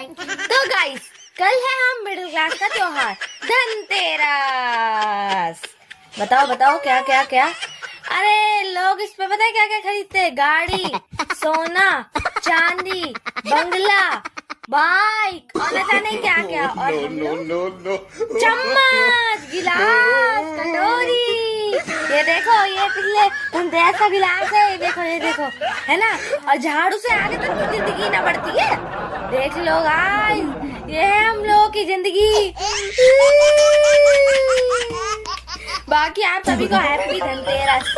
तो गाइस, कल है हम मिडिल क्लास का त्योहार धनतेरस। बताओ बताओ क्या क्या क्या। अरे लोग इस पे पता है क्या क्या खरीदते हैं? गाड़ी, सोना, चांदी, बंगला, बाइक और न जाने क्या क्या। और हम लोग चम्मच, गिलास, कटोरी। ये देखो, ये पिछले धनतेरस का गिलास है। ये देखो, है ना। और झाड़ू से आगे तक की जिंदगी ना बढ़ती है। देख लो गाइस, ये है हम लोगों की जिंदगी। बाकी आप सभी को हैप्पी धनतेरस।